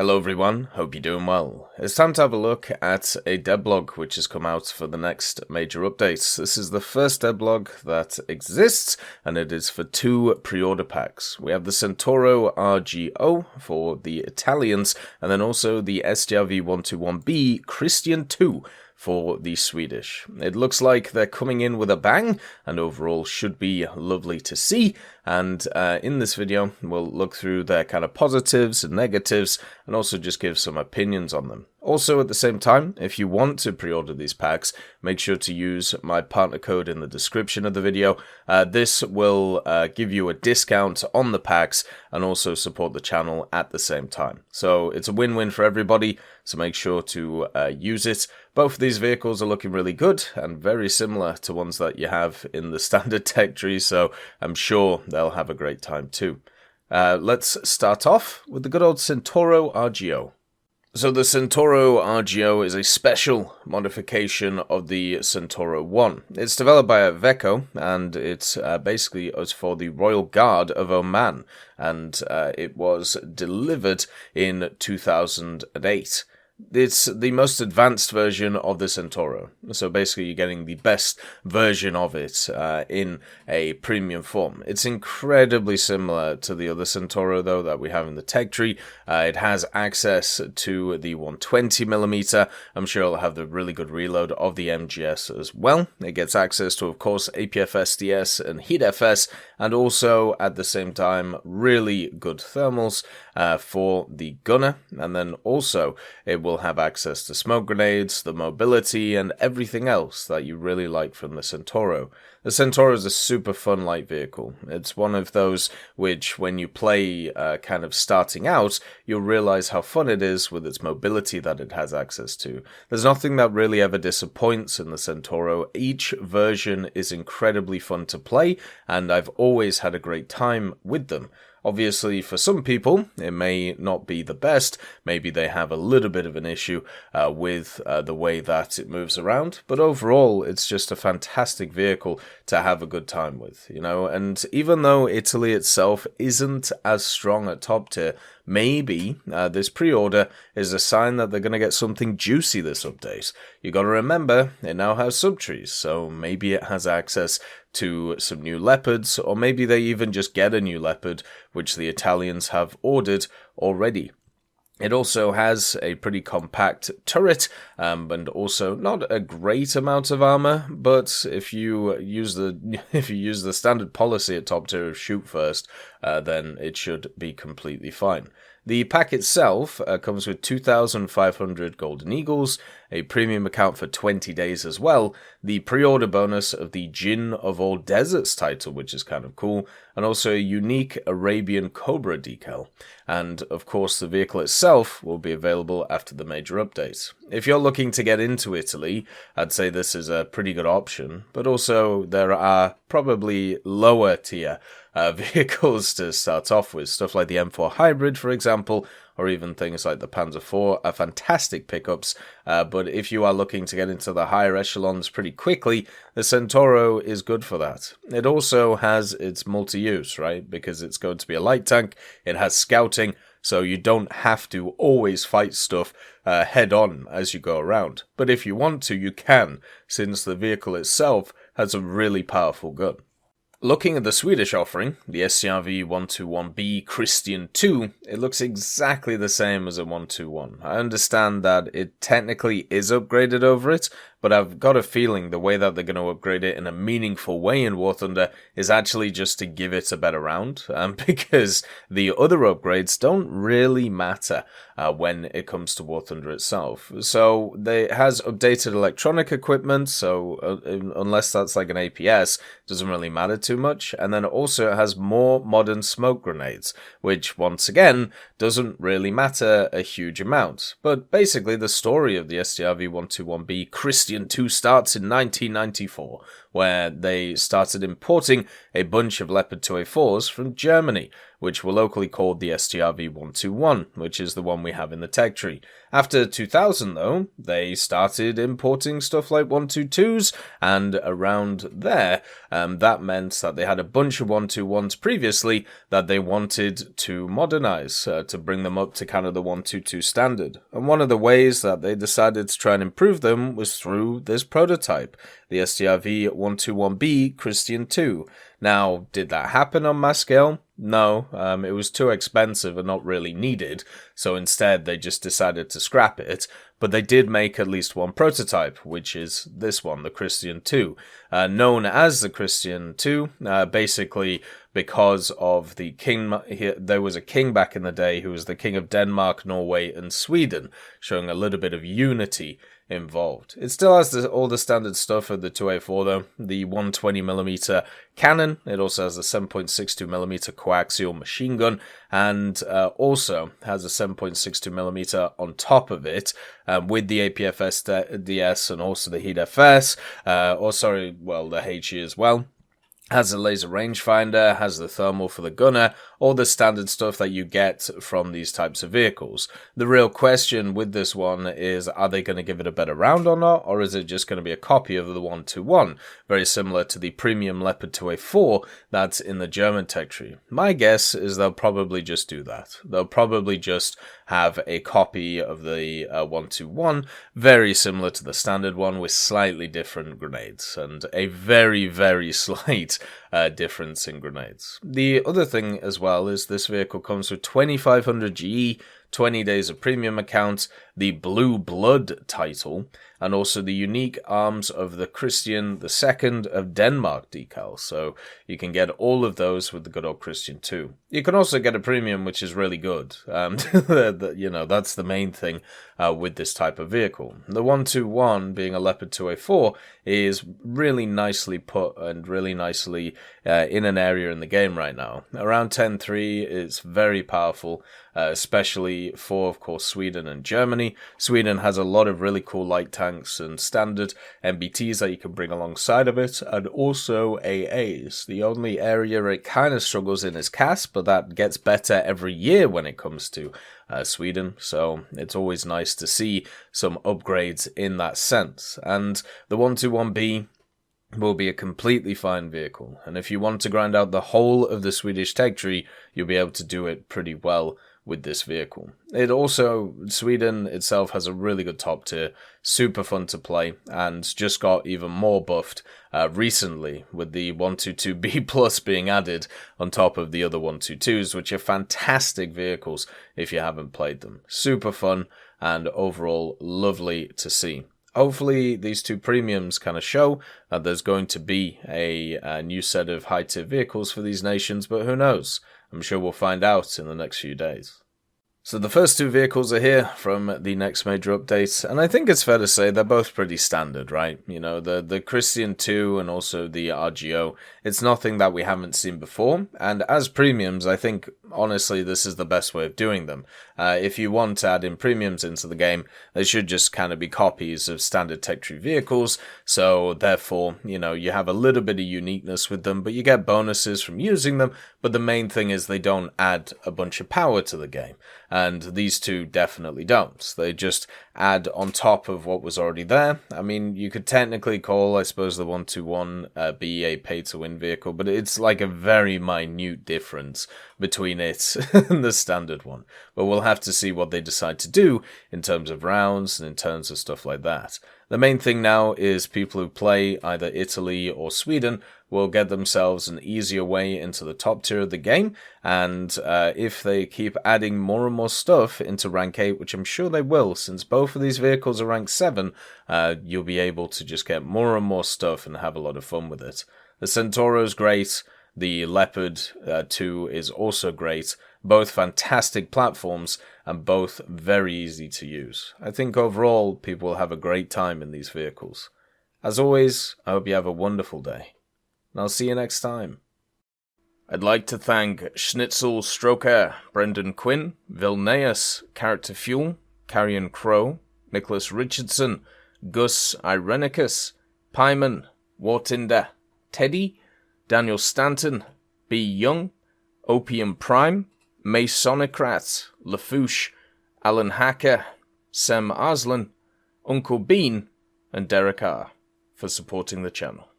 Hello everyone, hope you're doing well. It's time to have a look at a devblog which has come out for the next major updates. This is the first devblog that exists, and it is for two pre-order packs. We have the Centauro RGO for the Italians, and then also the Strv 121B Christian 2 for the Swedish. It looks like they're coming in with a bang, and overall should be lovely to see. And in this video, we'll look through their kind of positives and negatives, and also just give some opinions on them. Also, at the same time, if you want to pre-order these packs, make sure to use my partner code in the description of the video. This will give you a discount on the packs and also support the channel at the same time. So it's a win-win for everybody, so make sure to use it. Both of these vehicles are looking really good and very similar to ones that you have in the standard tech tree, so I'm sure they'll have a great time too. Let's start off with the good old Centauro RGO. So the Centauro RGO is a special modification of the Centauro 1. It's developed by EVGA, and it's basically for the Royal Guard of Oman, and it was delivered in 2008. It's the most advanced version of the Centauro, so basically you're getting the best version of it in a premium form. It's incredibly similar to the other Centauro, though, that we have in the tech tree. It has access to the 120mm. I'm sure it'll have the really good reload of the MGS as well. It gets access to, of course, APF SDS and Heat FS, and also, at the same time, really good thermals for the gunner, and then also it will have access to smoke grenades, the mobility, and everything else that you really like from the Centauro. The Centauro is a super fun light vehicle. It's one of those which, when you play kind of starting out, you'll realize how fun it is with its mobility that it has access to. There's nothing that really ever disappoints in the Centauro. Each version is incredibly fun to play, and I've always had a great time with them. Obviously, for some people, it may not be the best. Maybe they have a little bit of an issue with the way that it moves around. But overall, it's just a fantastic vehicle to have a good time with, you know. And even though Italy itself isn't as strong at top tier, maybe this pre-order is a sign that they're going to get something juicy this update. You got to remember, it now has subtrees, so maybe it has access to some new leopards, or maybe they even just get a new leopard, which the Italians have ordered already. It also has a pretty compact turret, and also not a great amount of armor. But if you use the standard policy at top tier of shoot first, then it should be completely fine. The pack itself comes with 2,500 Golden Eagles, a premium account for 20 days as well, the pre-order bonus of the Djinn of All Deserts title, which is kind of cool, and also a unique Arabian Cobra decal. And of course the vehicle itself will be available after the major updates. If you're looking to get into Italy, I'd say this is a pretty good option, but also there are probably lower tier vehicles to start off with. Stuff like the M4 Hybrid, for example, or even things like the Panzer IV are fantastic pickups, but if you are looking to get into the higher echelons pretty quickly, the Centauro is good for that. It also has its multi-use, right, because it's going to be a light tank, it has scouting, so you don't have to always fight stuff head-on as you go around. But if you want to, you can, since the vehicle itself has a really powerful gun. Looking at the Swedish offering, the Strv 121B Christian 2, it looks exactly the same as a 121. I understand that it technically is upgraded over it, but I've got a feeling the way that they're going to upgrade it in a meaningful way in War Thunder is actually just to give it a better round, because the other upgrades don't really matter when it comes to War Thunder itself. So it has updated electronic equipment, so unless that's like an APS, it doesn't really matter too much. And then also it has more modern smoke grenades, which once again doesn't really matter a huge amount. But basically the story of the Strv 121B Christian 2 starts in 1994, where they started importing a bunch of Leopard 2A4s from Germany, which were locally called the Strv 121, which is the one we have in the tech tree. After 2000, though, they started importing stuff like 122s, and around there, that meant that they had a bunch of 121s previously that they wanted to modernize, to bring them up to kind of the 122 standard. And one of the ways that they decided to try and improve them was through this prototype, the Strv 121B Christian 2. Now, did that happen on mass scale? No, it was too expensive and not really needed, so instead they just decided to scrap it, but they did make at least one prototype, which is this one, the Christian 2, known as the Christian 2, basically because of the king. There was a king back in the day who was the king of Denmark, Norway, and Sweden, showing a little bit of unity involved. It still has all the standard stuff of the 2A4 though, the 120mm cannon, it also has a 7.62mm coaxial machine gun, and also has a 7.62mm on top of it, with the APFS DS and also the Heat FS, the HE as well. Has a laser rangefinder, has the thermal for the gunner, all the standard stuff that you get from these types of vehicles. The real question with this one is, are they going to give it a better round or not, or is it just going to be a copy of the 121, very similar to the premium Leopard 2A4 that's in the German tech tree? My guess is they'll probably just do that. They'll probably just have a copy of the 121, very similar to the standard one, with slightly different grenades, and a very, very slight difference in grenades. The other thing as well is this vehicle comes with 2500 GE, 20 days of premium account, the Blue Blood title, and also the unique arms of the Christian II of Denmark decal. So you can get all of those with the good old Christian 2. You can also get a premium, which is really good. That's the main thing with this type of vehicle. The 121, being a Leopard 2A4, is really nicely put and really nicely in an area in the game right now. Around 10.3, it's very powerful, especially for, of course, Sweden and Germany. Sweden has a lot of really cool light tanks and standard MBTs that you can bring alongside of it, and also AAs. The only area it kind of struggles in is CAS, but that gets better every year when it comes to Sweden, so it's always nice to see some upgrades in that sense. And the 121B will be a completely fine vehicle, and if you want to grind out the whole of the Swedish tech tree, you'll be able to do it pretty well with this vehicle. Sweden itself has a really good top tier, super fun to play, and just got even more buffed recently with the 122B Plus being added on top of the other 122s, which are fantastic vehicles if you haven't played them. Super fun and overall lovely to see. Hopefully these two premiums kind of show that there's going to be a new set of high-tier vehicles for these nations, but who knows? I'm sure we'll find out in the next few days. So the first two vehicles are here from the next major update, and I think it's fair to say they're both pretty standard, right? You know, the Christian 2 and also the RGO, it's nothing that we haven't seen before, and as premiums, I think, honestly, this is the best way of doing them. If you want to add in premiums into the game, they should just kind of be copies of standard tech tree vehicles, so therefore, you know, you have a little bit of uniqueness with them, but you get bonuses from using them, but the main thing is they don't add a bunch of power to the game. And these two definitely don't. They just add on top of what was already there. I mean, you could technically call, I suppose, the 121B a pay-to-win vehicle, but it's like a very minute difference between it and the standard one. But we'll have to see what they decide to do in terms of rounds and in terms of stuff like that. The main thing now is people who play either Italy or Sweden will get themselves an easier way into the top tier of the game, and if they keep adding more and more stuff into rank 8, which I'm sure they will, since both of these vehicles are rank 7, you'll be able to just get more and more stuff and have a lot of fun with it. The Centauro is great, the Leopard 2 is also great, both fantastic platforms and both very easy to use. I think overall people will have a great time in these vehicles. As always, I hope you have a wonderful day, and I'll see you next time. I'd like to thank Schnitzel Stroker, Brendan Quinn, Vilneus, Character Fuel, Carrion Crow, Nicholas Richardson, Gus Irenicus, Pyman, Wartinder, Teddy, Daniel Stanton, B. Young, Opium Prime, Masonocrat, Lafouche, Alan Hacker, Sem Arslan, Uncle Bean, and Derek R. for supporting the channel.